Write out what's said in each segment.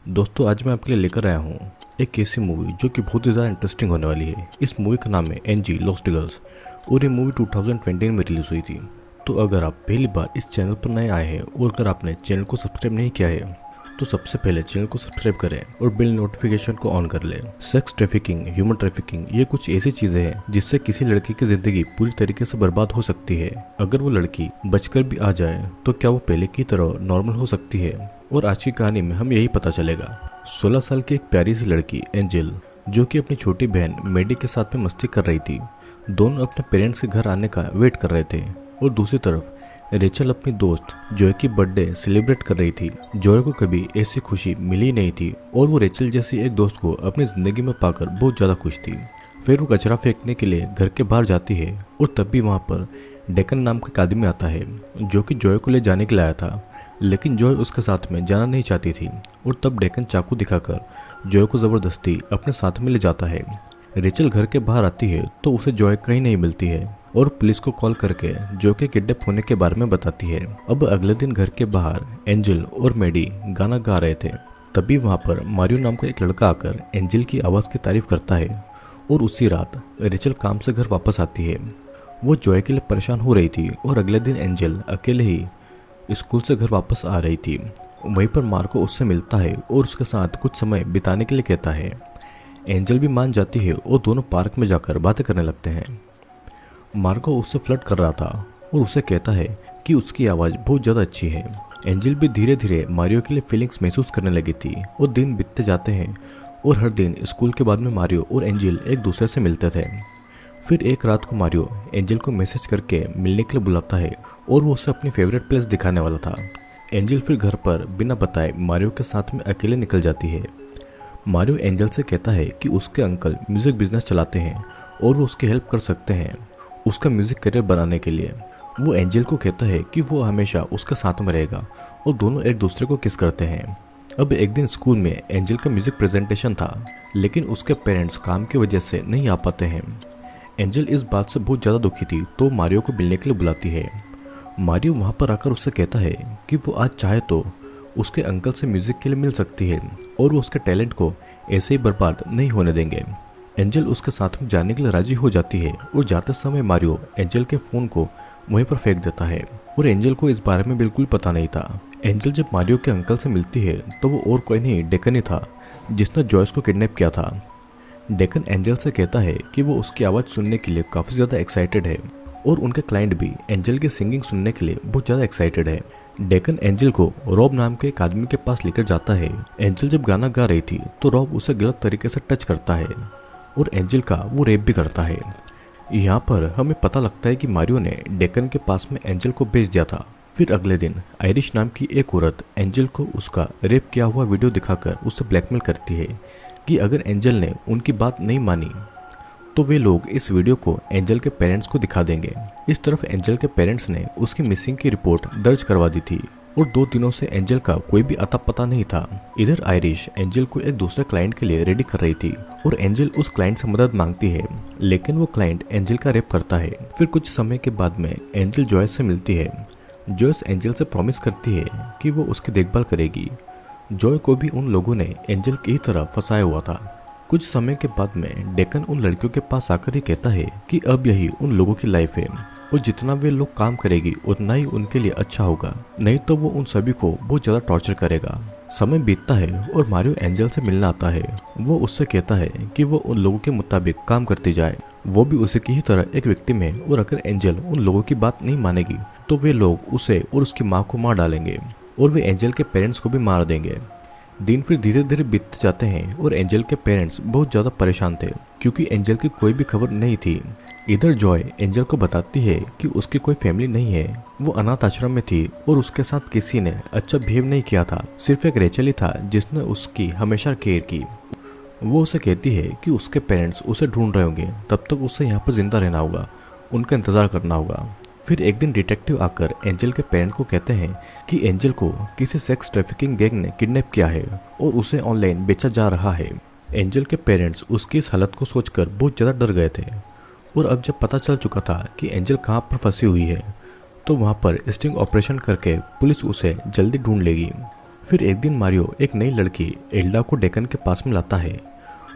दोस्तों आज मैं आपके लिए लेकर आया हूँ एक ऐसी मूवी जो कि बहुत ही ज़्यादा इंटरेस्टिंग होने वाली है। इस मूवी का नाम है एनजी लॉस्ट गर्ल्स और ये मूवी 2020 में रिलीज हुई थी। तो अगर आप पहली बार इस चैनल पर नए आए हैं और अगर आपने चैनल को सब्सक्राइब नहीं किया है तो सबसे पहले चैनल को सब्सक्राइब करें और बेल नोटिफिकेशन को ऑन कर लें। सेक्स ट्रैफिकिंग, ह्यूमन ट्रैफिकिंग ये कुछ ऐसी चीजें हैं जिससे किसी लड़की की जिंदगी पूरी तरीके से बर्बाद हो सकती है। अगर वो लड़की बचकर भी आ जाए तो क्या वो पहले की तरह नॉर्मल हो सकती है? और आज की कहानी में हम यही पता चलेगा। 16 साल की एक प्यारी सी लड़की एंजल जो कि अपनी छोटी बहन मेडी के साथ में मस्ती कर रही थी। दोनों अपने पेरेंट्स के घर आने का वेट कर रहे थे और दूसरी तरफ रेचल अपनी दोस्त जॉय की बर्थडे सेलिब्रेट कर रही थी। जॉय को कभी ऐसी खुशी मिली नहीं थी और वो रेचल जैसी एक दोस्त को अपनी जिंदगी में पाकर बहुत ज़्यादा खुश थी। फिर वो कचरा फेंकने के लिए घर के बाहर जाती है और तब भी वहाँ पर डेकन नाम का एक आदमी आता है जो कि जॉय को ले जाने के लिए आया था, लेकिन जॉय उसके साथ में जाना नहीं चाहती थी और तब डेकन चाकू दिखाकर जॉय को ज़बरदस्ती अपने साथ में ले जाता है। रेचल घर के बाहर आती है तो उसे जॉय कहीं नहीं मिलती है और पुलिस को कॉल करके जॉय के किडनैप होने के बारे में बताती है। अब अगले दिन घर के बाहर एंजल और मेडी गाना गा रहे थे। तभी वहाँ पर मारियो नाम का एक लड़का आकर एंजल की आवाज़ की तारीफ करता है और उसी रात रेचल काम से घर वापस आती है। वो जॉय के लिए परेशान हो रही थी और अगले दिन एंजल अकेले ही स्कूल से घर वापस आ रही थी। वहीं पर मार्को उससे मिलता है और उसके साथ कुछ समय बिताने के लिए कहता है। एंजल भी मान जाती है और दोनों पार्क में जाकर बातें करने लगते हैं। मार्को उससे फ्लर्ट कर रहा था और उसे कहता है कि उसकी आवाज़ बहुत ज़्यादा अच्छी है। एंजल भी धीरे धीरे मारियो के लिए फीलिंग्स महसूस करने लगी थी और दिन बीतते जाते हैं और हर दिन स्कूल के बाद में मारियो और एंजल एक दूसरे से मिलते थे। फिर एक रात को मारियो एंजल को मैसेज करके मिलने के लिए बुलाता है और वो उसे अपनी फेवरेट प्लेस दिखाने वाला था। एंजल फिर घर पर बिना बताए मारियो के साथ में अकेले निकल जाती है। मारियो एंजल से कहता है कि उसके अंकल म्यूजिक बिजनेस चलाते हैं और वो उसकी हेल्प कर सकते हैं उसका म्यूजिक करियर बनाने के लिए। वो एंजल को कहता है कि वो हमेशा उसके साथ में रहेगा और दोनों एक दूसरे को किस करते हैं। अब एक दिन स्कूल में एंजल का म्यूजिक प्रेजेंटेशन था, लेकिन उसके पेरेंट्स काम की वजह से नहीं आ पाते हैं। एंजल इस बात से बहुत ज़्यादा दुखी थी तो मारियो को मिलने के लिए बुलाती है। मारियो वहाँ पर आकर उससे कहता है कि वो आज चाहे तो उसके अंकल से म्यूजिक के लिए मिल सकती है और वो उसके टैलेंट को ऐसे ही बर्बाद नहीं होने देंगे। एंजल उसके साथ में जाने के लिए राजी हो जाती है और जाते समय मारियो एंजल के फ़ोन को वहीं पर फेंक देता है और एंजल को इस बारे में बिल्कुल पता नहीं था। एंजल जब मारियो के अंकल से मिलती है तो वो और कोई नहीं डेकन ही था जिसने जॉयस को किडनैप किया था। डेकन एंजल से कहता है कि वो उसकी आवाज़ सुनने के लिए काफ़ी ज़्यादा एक्साइटेड है और उनके क्लाइंट भी एंजल की सिंगिंग सुनने के लिए बहुत ज़्यादा एक्साइटेड है। डेकन एंजल को रॉब नाम के एक आदमी के पास लेकर जाता है। एंजल जब गाना गा रही थी तो रॉब उसे गलत तरीके से टच करता है और एंजल का वो रेप भी करता है। यहाँ पर हमें पता लगता है कि मारियो ने डेकन के पास में एंजल को भेज दिया था। फिर अगले दिन आयरिश नाम की एक औरत एंजल को उसका रेप किया हुआ वीडियो दिखाकर उससे ब्लैकमेल करती है कि अगर एंजल ने उनकी बात नहीं मानी तो वे लोग इस वीडियो को एंजल के पेरेंट्स को दिखा देंगे। इस तरफ एंजल के पेरेंट्स ने उसकी मिसिंग की रिपोर्ट दर्ज करवा दी थी और 2 दिनों से एंजल का कोई भी अता पता नहीं था। इधर आयरिश एंजल को एक दूसरे क्लाइंट के लिए रेडी कर रही थी और एंजल उस क्लाइंट से मदद मांगती है, लेकिन वो क्लाइंट एंजल का रेप करता है। फिर कुछ समय के बाद में एंजल जॉयस से मिलती है। जॉयस एंजल से प्रॉमिस करती है कि वो उसकी देखभाल करेगी। जॉय को भी उन लोगों ने एंजल की तरह फंसाया हुआ था। कुछ समय के बाद में डेकन उन लड़कियों के पास आकर ही कहता है कि अब यही उन लोगों की लाइफ है और जितना वे लोग काम करेगी उतना ही उनके लिए अच्छा होगा, नहीं तो वो उन सभी को बहुत ज़्यादा टॉर्चर करेगा। समय बीतता है और मारियो एंजल से मिलने आता है। वो उससे कहता है कि वो उन लोगों के मुताबिक काम करती जाए, वो भी उसी की ही तरह एक विक्टिम है और अगर एंजल उन लोगों की बात नहीं मानेगी तो वे लोग उसे और उसकी माँ को मार डालेंगे और वे एंजल के पेरेंट्स को भी मार देंगे। दिन फिर धीरे धीरे बीतते जाते हैं और एंजल के पेरेंट्स बहुत ज़्यादा परेशान थे क्योंकि एंजल की कोई भी खबर नहीं थी। इधर जॉय एंजल को बताती है कि उसकी कोई फैमिली नहीं है, वो अनाथ आश्रम में थी और उसके साथ किसी ने अच्छा बिहेव नहीं किया था, सिर्फ एक रेचल ही था जिसने उसकी हमेशा केयर की। वो उसे कहती है कि उसके पेरेंट्स उसे ढूंढ रहे होंगे, तब तक उसे यहाँ पर जिंदा रहना होगा, उनका इंतज़ार करना होगा। फिर एक दिन डिटेक्टिव आकर एंजल के पेरेंट को कहते हैं कि एंजल को किसी सेक्स ट्रैफिकिंग गैंग ने किडनैप किया है और उसे ऑनलाइन बेचा जा रहा है। एंजल के पेरेंट्स उसकी इस हालत को सोचकर बहुत ज़्यादा डर गए थे और अब जब पता चल चुका था कि एंजल कहाँ पर फंसी हुई है तो वहाँ पर स्टिंग ऑपरेशन करके पुलिस उसे जल्दी ढूंढ लेगी। फिर एक दिन मारियो एक नई लड़की एल्डा को डेकन के पास में लाता है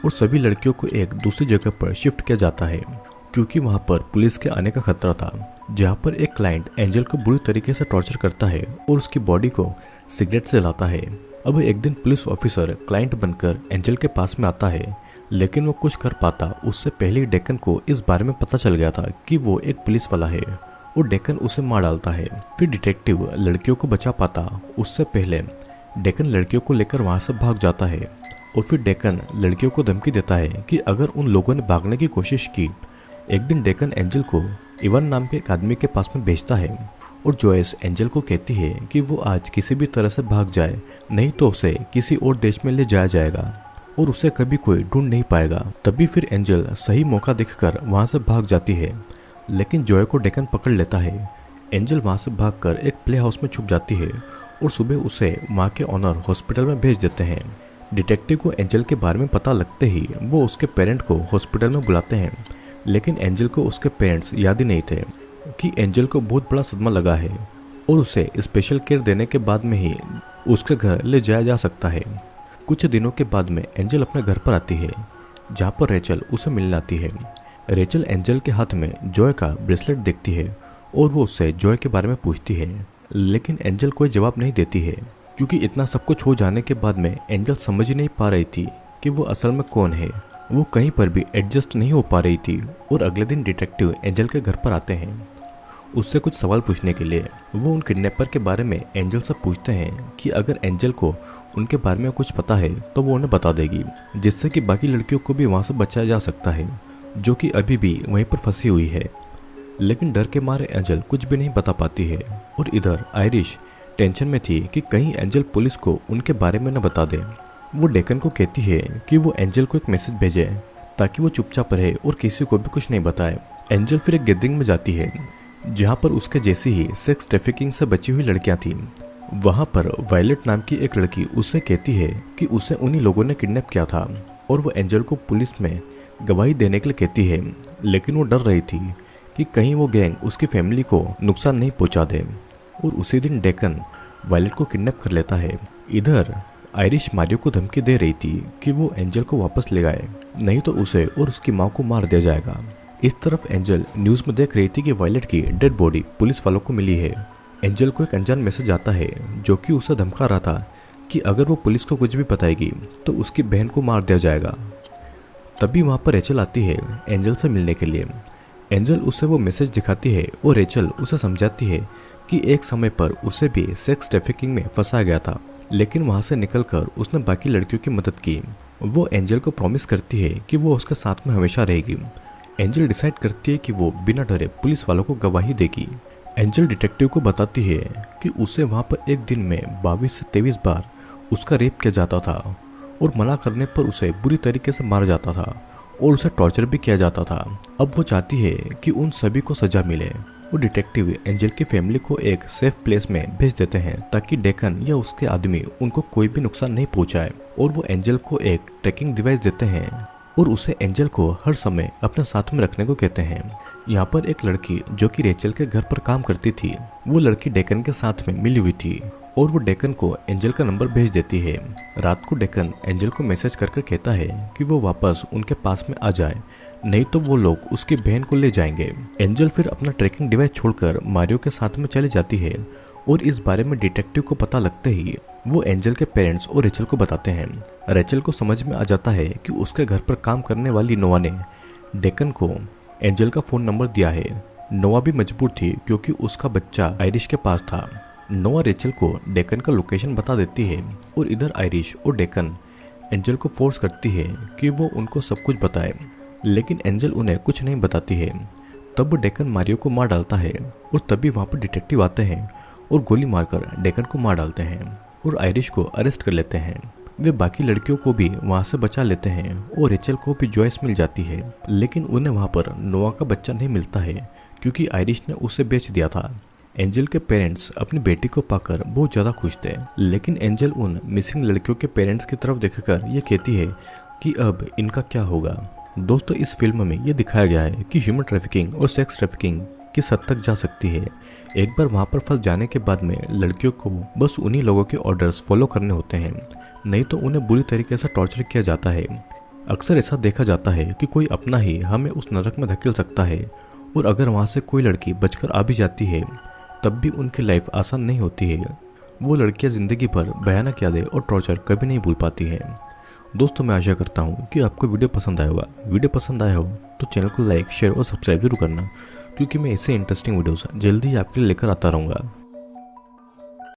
और सभी लड़कियों को एक दूसरी जगह पर शिफ्ट किया जाता है क्योंकि वहां पर पुलिस के आने का खतरा था, जहां पर एक क्लाइंट एंजल को बुरी तरीके से टॉर्चर करता है और उसकी बॉडी को सिगरेट से जलाता है। अब एक दिन पुलिस ऑफिसर क्लाइंट बनकर एंजल के पास में आता है, लेकिन वो कुछ कर पाता उससे पहले ही डेकन को इस बारे में पता चल गया था कि वो एक पुलिस वाला है और डेकन उसे मार डालता है। फिर डिटेक्टिव लड़कियों को बचा पाता उससे पहले डेकन लड़कियों को लेकर वहां से भाग जाता है और फिर डेकन लड़कियों को धमकी देता है कि अगर उन लोगों ने भागने की कोशिश की। एक दिन डेकन एंजल को इवन नाम के एक आदमी के पास में भेजता है और जॉयस एंजल को कहती है कि वो आज किसी भी तरह से भाग जाए, नहीं तो उसे किसी और देश में ले जाया जाएगा और उसे कभी कोई ढूंढ नहीं पाएगा। तभी फिर एंजल सही मौका देखकर वहां से भाग जाती है, लेकिन जॉय को डेकन पकड़ लेता है। एंजल वहां से भागकर एक प्ले हाउस में छुप जाती है और सुबह उसे वहां के ऑनर हॉस्पिटल में भेज देते हैं। डिटेक्टिव को एंजल के बारे में पता लगते ही वो उसके पेरेंट को हॉस्पिटल में बुलाते हैं, लेकिन एंजल को उसके पेरेंट्स याद ही नहीं थे कि एंजल को बहुत बड़ा सदमा लगा है और उसे स्पेशल केयर देने के बाद में ही उसके घर ले जाया जा सकता है। कुछ दिनों के बाद में एंजल अपने घर पर आती है, जहाँ पर रेचल उसे मिलने आती है। रेचल एंजल के हाथ में जॉय का ब्रेसलेट देखती है और वो उससे जॉय के बारे में पूछती है, लेकिन एंजल कोई जवाब नहीं देती है क्योंकि इतना सब कुछ हो जाने के बाद में एंजल समझ ही नहीं पा रही थी कि वो असल में कौन है। वो कहीं पर भी एडजस्ट नहीं हो पा रही थी और अगले दिन डिटेक्टिव एंजल के घर पर आते हैं उससे कुछ सवाल पूछने के लिए। वो उन किडनैपर के बारे में एंजल से पूछते हैं कि अगर एंजल को उनके बारे में कुछ पता है तो वो उन्हें बता देगी, जिससे कि बाकी लड़कियों को भी वहाँ से बचाया जा सकता है जो कि अभी भी वहीं पर फंसी हुई है। लेकिन डर के मारे एंजल कुछ भी नहीं बता पाती है और इधर आयरिश टेंशन में थी कि कहीं एंजल पुलिस को उनके बारे में न बता दे। वो डेकन को कहती है कि वो एंजल को एक मैसेज भेजे ताकि वो चुपचाप रहे और किसी को भी कुछ नहीं बताए। एंजल फिर एक गैदरिंग में जाती है जहाँ पर उसके जैसी ही सेक्स ट्रैफिकिंग से बची हुई लड़कियां थीं। वहाँ पर वायलेट नाम की एक लड़की उससे कहती है कि उसे उन्हीं लोगों ने किडनैप किया था और वो एंजल को पुलिस में गवाही देने के लिए कहती है, लेकिन वो डर रही थी कि कहीं वो गैंग उसकी फैमिली को नुकसान नहीं पहुंचा दे। और उसी दिन डेकन वायलेट को किडनैप कर लेता है। इधर आयरिश मारियो को धमकी दे रही थी कि वो एंजल को वापस ले आए, नहीं तो उसे और उसकी माँ को मार दिया जाएगा। इस तरफ एंजल न्यूज़ में देख रही थी कि वायलेट की डेड बॉडी पुलिस वालों को मिली है। एंजल को एक अनजान मैसेज आता है जो कि उसे धमका रहा था कि अगर वो पुलिस को कुछ भी बताएगी तो उसकी बहन को मार दिया जाएगा। तभी वहाँ पर रेचल आती है एंजल से मिलने के लिए। एंजल उसे वो मैसेज दिखाती है और रेचल उसे समझाती है कि एक समय पर उसे भी सेक्स ट्रैफिकिंग में फंसाया गया था, लेकिन वहाँ से निकलकर उसने बाकी लड़कियों की मदद की। वो एंजल को प्रॉमिस करती है कि वो उसके साथ में हमेशा रहेगी। एंजल डिसाइड करती है कि वो बिना डरे पुलिस वालों को गवाही देगी। एंजल डिटेक्टिव को बताती है कि उसे वहाँ पर एक दिन में 22 से 23 बार उसका रेप किया जाता था और मना करने पर उसे बुरी तरीके से मारा जाता था और उसे टॉर्चर भी किया जाता था। अब वो चाहती है कि उन सभी को सजा मिले। वो डिटेक्टिव एंजल की फैमिली को एक सेफ प्लेस में भेज देते हैं ताकि डेकन या उसके आदमी उनको कोई भी नुकसान नहीं पहुंचाए। और वो एंजल को एक ट्रैकिंग डिवाइस देते हैं और उसे एंजल को हर समय अपने साथ में रखने को कहते हैं। यहाँ पर एक लड़की जो कि रेचल के घर पर काम करती थी, वो लड़की डेकन के साथ में मिली हुई थी और वो डेकन को एंजल का नंबर भेज देती है। रात को डेकन एंजल को मैसेज करके कहता है कि वो वापस उनके पास में आ जाए, नहीं तो वो लोग उसकी बहन को ले जाएंगे। एंजल फिर अपना ट्रैकिंग डिवाइस छोड़कर मारियो के साथ में चली जाती है और इस बारे में डिटेक्टिव को पता लगते ही वो एंजल के पेरेंट्स और रेचल को बताते हैं। रेचल को समझ में आ जाता है कि उसके घर पर काम करने वाली नोआ ने डेकन को एंजल का फ़ोन नंबर दिया है। नोआ भी मजबूर थी क्योंकि उसका बच्चा आयरिश के पास था। नोआ रेचल को डेकन का लोकेशन बता देती है और इधर आयरिश और डेकन एंजल को फोर्स करती है कि वो उनको सब कुछ बताए, लेकिन एंजल उन्हें कुछ नहीं बताती है। तब डेकन मारियो को मार डालता है और तभी वहाँ पर डिटेक्टिव आते हैं और गोली मारकर डेकन को मार डालते हैं और आयरिश को अरेस्ट कर लेते हैं। वे बाकी लड़कियों को भी वहाँ से बचा लेते हैं और रेचल को भी जॉयस मिल जाती है, लेकिन उन्हें वहाँ पर नोआ का बच्चा नहीं मिलता है क्योंकि आयरिश ने उसे बेच दिया था। एंजल के पेरेंट्स अपनी बेटी को पाकर बहुत ज़्यादा खुश थे, लेकिन एंजल उन मिसिंग लड़कियों के पेरेंट्स की तरफ देखकर ये कहती है कि अब इनका क्या होगा। दोस्तों, इस फिल्म में ये दिखाया गया है कि ह्यूमन ट्रैफिकिंग और सेक्स ट्रैफिकिंग किस हद तक जा सकती है। एक बार वहाँ पर फंस जाने के बाद में लड़कियों को बस उन्हीं लोगों के ऑर्डर्स फॉलो करने होते हैं, नहीं तो उन्हें बुरी तरीके से टॉर्चर किया जाता है। अक्सर ऐसा देखा जाता है कि कोई अपना ही हमें उस नरक में धकेल सकता है, और अगर वहाँ से कोई लड़की बचकर आ भी जाती है तब भी उनकी लाइफ आसान नहीं होती है। वो लड़कियाँ ज़िंदगी भर भयानक यादें और टॉर्चर कभी नहीं भूल पाती हैं। दोस्तों, मैं आशा करता हूँ कि आपको वीडियो पसंद आया होगा। वीडियो पसंद आया हो तो चैनल को लाइक, शेयर और सब्सक्राइब जरूर करना, क्योंकि मैं ऐसे इंटरेस्टिंग वीडियोस जल्दी ही आपके लिए लेकर आता रहूँगा।